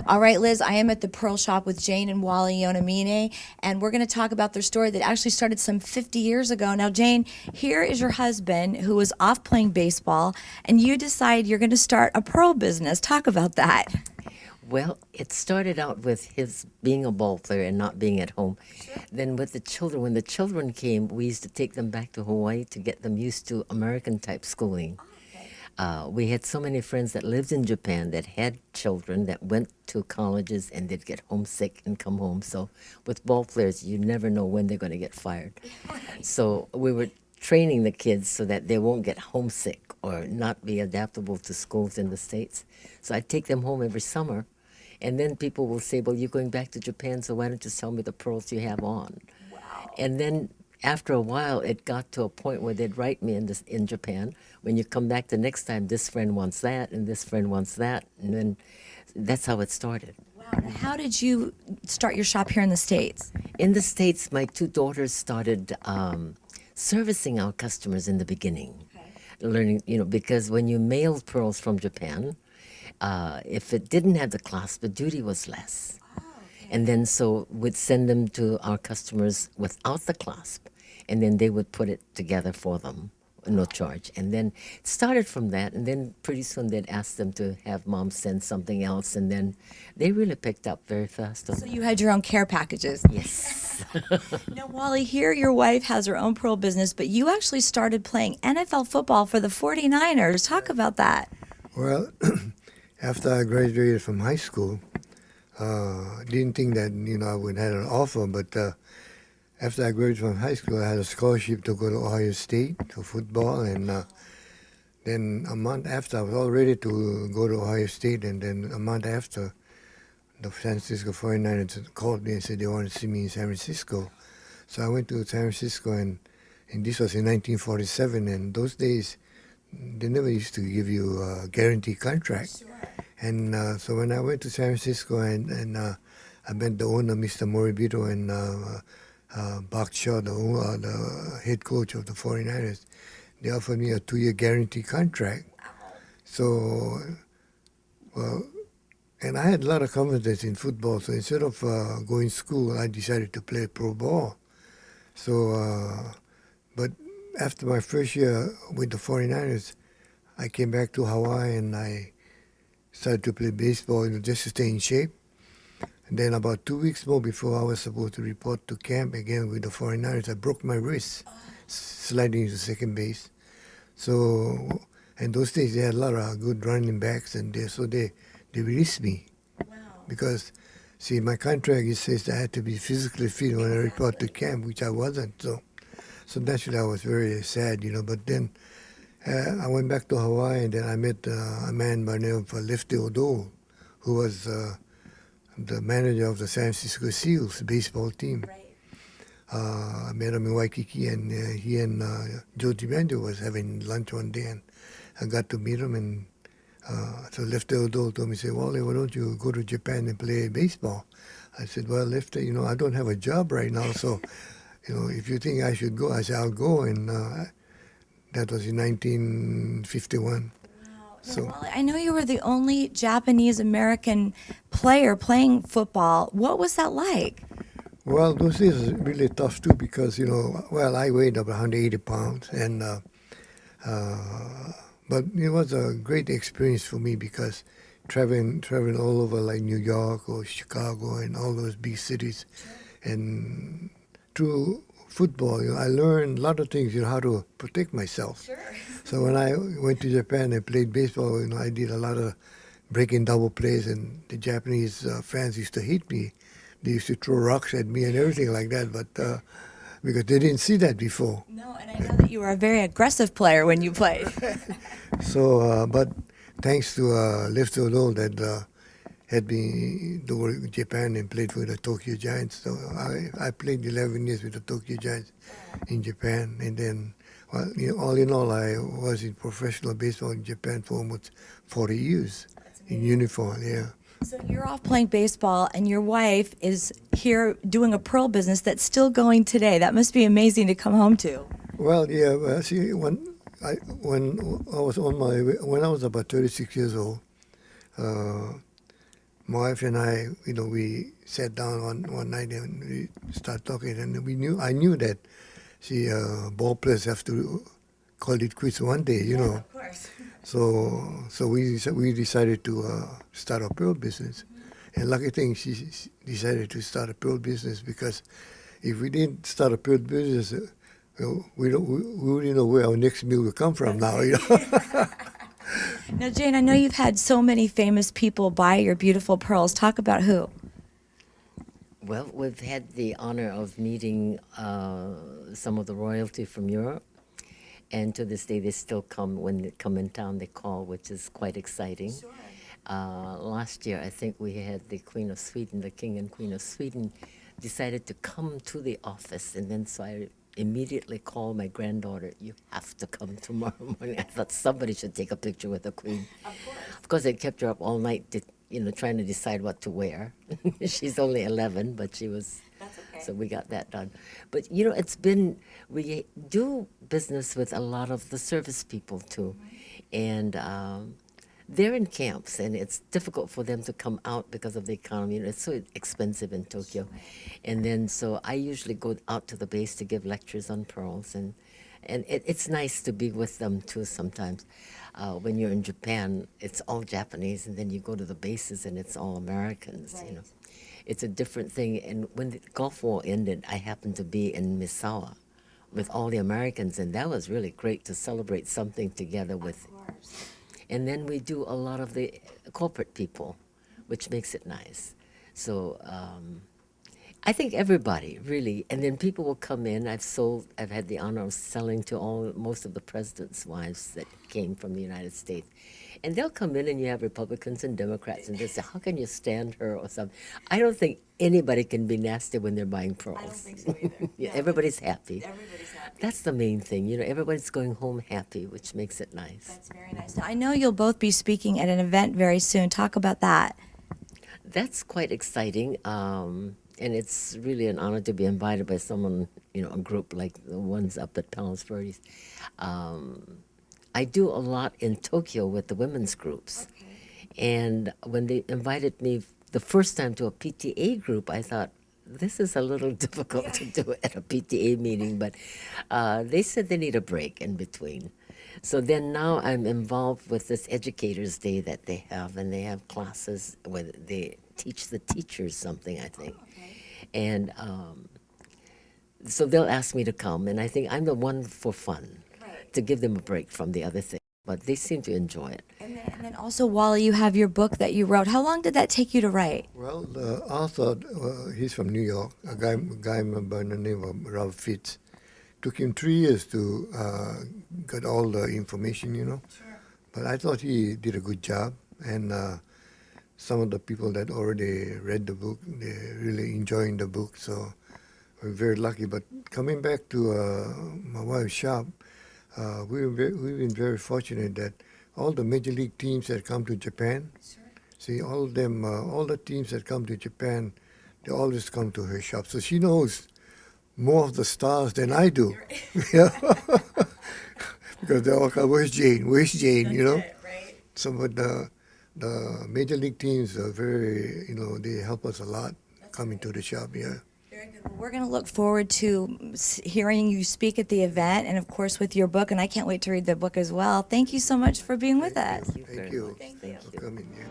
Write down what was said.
All right, Liz, I am at the Pearl Shop with Jane and Wally Yonamine, and we're going to talk about their story that actually started some 50 years ago. Now, Jane, here is your husband who was off playing baseball, and you decide you're going to start a pearl business. Talk about that. Well, it started out with his being a ball player and not being at home. Then with the children, when the children came, we used to take them back to Hawaii to get them used to American type schooling. We had so many friends that lived in Japan that had children that went to colleges and they'd get homesick and come home. So with ball players, you never know when they're going to get fired. So we were training the kids so that they won't get homesick or not be adaptable to schools in the States. So I take them home every summer. And then people will say, well, you're going back to Japan, so why don't you tell me the pearls you have on? Wow. And then after a while, it got to a point where they'd write me in Japan, when you come back the next time, this friend wants that, and this friend wants that. And then that's how it started. Wow. Now, how did you start your shop here in the States? In the States, my two daughters started servicing our customers in the beginning. Okay. Learning, because when you mailed pearls from Japan, if it didn't have the clasp, the duty was less. Oh, okay. And then so we'd send them to our customers without the clasp, and then they would put it together for them, no charge. And then it started from that, and then pretty soon they'd ask them to have mom send something else, and then they really picked up very fast. So you had your own care packages. Yes. Now, Wally, here your wife has her own pearl business, but you actually started playing NFL football for the 49ers. Talk about that. Well, after I graduated from high school, didn't think that I would have an offer, but after I graduated from high school, I had a scholarship to go to Ohio State for football, and then a month after, I was all ready to go to Ohio State, and then a month after, the San Francisco 49ers called me and said they wanted to see me in San Francisco. So I went to San Francisco, and this was in 1947, and those days, they never used to give you a guaranteed contract. Sure. And so when I went to San Francisco and I met the owner, Mr. Moribito, and Bach Shaw, the head coach of the 49ers, they offered me a 2-year guaranteed contract. So, well, and I had a lot of confidence in football, so instead of going to school, I decided to play pro ball. So, but after my first year with the 49ers, I came back to Hawaii and I started to play baseball, just to stay in shape. And then about 2 weeks more before I was supposed to report to camp again with the 49ers, I broke my wrist, sliding into second base. So, and those days they had a lot of good running backs, and they released me. Wow. Because, see, my contract, it says that I had to be physically fit when I report to camp, which I wasn't. So naturally I was very sad, but then I went back to Hawaii, and then I met a man by the name of Lefty O'Dole, who was the manager of the San Francisco Seals baseball team. Right. I met him in Waikiki, and he and Joe DiMaggio was having lunch one day, and I got to meet him, and so Lefty O'Dole told me, say, Wally, why don't you go to Japan and play baseball? I said, well, Lefty, I don't have a job right now, so, if you think I should go, I said, I'll go, and that was in 1951. Wow. So, Now, Wally, I know you were the only Japanese-American player playing football. What was that like? well, those days was really tough too because, I weighed about 180 pounds, and but it was a great experience for me because traveling all over like New York or Chicago and all those big cities, and through football, I learned a lot of things, how to protect myself. Sure. So when I went to Japan and played baseball, I did a lot of breaking double plays, and the Japanese fans used to hate me. They used to throw rocks at me and everything like that, but because they didn't see that before. No, and I know that you were a very aggressive player when you played. So, but thanks to Lefty O'Dole that had me to Japan and played for the Tokyo Giants. So I played 11 years with the Tokyo Giants in Japan, and then, well, all in all, I was in professional baseball in Japan for almost 40 years in uniform. Yeah. So you're off playing baseball, and your wife is here doing a pearl business that's still going today. That must be amazing to come home to. Well, yeah. See, when I was about 36 years old, my wife and I, we sat down one night and we started talking, and I knew that ball players have to call it quits one day, Of course. So we decided to start a pearl business, and lucky thing she decided to start a pearl business, because if we didn't start a pearl business, we wouldn't know where our next meal will come from now. Now, Jane, I know you've had so many famous people buy your beautiful pearls. Talk about who. Well, we've had the honor of meeting some of the royalty from Europe, and to this day they still come. When they come in town, they call, which is quite exciting. Sure. Last year, I think we had the Queen of Sweden, the King and Queen of Sweden, decided to come to the office, and then so I immediately called my granddaughter, "You have to come tomorrow morning." I thought somebody should take a picture with the Queen. Of course, it kept her up all night, trying to decide what to wear. She's only 11, but she was. That's okay. So we got that done. But we do business with a lot of the service people too, and they're in camps, and it's difficult for them to come out because of the economy. It's so expensive in Tokyo. And then so I usually go out to the base to give lectures on pearls, and it's nice to be with them too sometimes. When you're in Japan, it's all Japanese, and then you go to the bases and it's all Americans, Right. It's a different thing. And when the Gulf War ended, I happened to be in Misawa with all the Americans, and that was really great to celebrate something together with. Of course. And then we do a lot of the corporate people, which makes it nice. So I think everybody really, and then people will come in. I've had the honor of selling to most of the presidents' wives that came from the United States. And they'll come in, and you have Republicans and Democrats, and they say, "How can you stand her?" or something. I don't think anybody can be nasty when they're buying pearls. I don't think so either. Yeah, No, everybody's happy. Everybody's happy. That's the main thing. Everybody's going home happy, which makes it nice. That's very nice. Now, I know you'll both be speaking at an event very soon. Talk about that. That's quite exciting, and it's really an honor to be invited by someone, a group like the ones up at Palos Verdes. I do a lot in Tokyo with the women's groups, and when they invited me the first time to a PTA group, I thought, this is a little difficult to do at a PTA meeting, but they said they need a break in between. So then now I'm involved with this Educators Day that they have, and they have classes where they teach the teachers something, I think. And so they'll ask me to come, and I think I'm the one for fun, to give them a break from the other thing. But they seem to enjoy it. And then also, Wally, you have your book that you wrote. How long did that take you to write? Well, the author, he's from New York, a guy by the name of Ralph Fitz. Took him 3 years to get all the information, Sure. But I thought he did a good job, and some of the people that already read the book, they're really enjoying the book, so we're very lucky. But coming back to my wife's shop, we've been very fortunate that all the major league teams that come to Japan, see, all of them, all the teams that come to Japan, they always come to her shop. So she knows more of the stars than I do. Yeah. Because they all come, where's Jane? Where's Jane? Right. So, but the major league teams are very, they help us a lot coming to the shop. Yeah. Very good. Well, we're going to look forward to hearing you speak at the event, and of course with your book. And I can't wait to read the book as well. Thank you so much for being with us. Thank you very Thank you. much. Thank you. For coming. Yeah.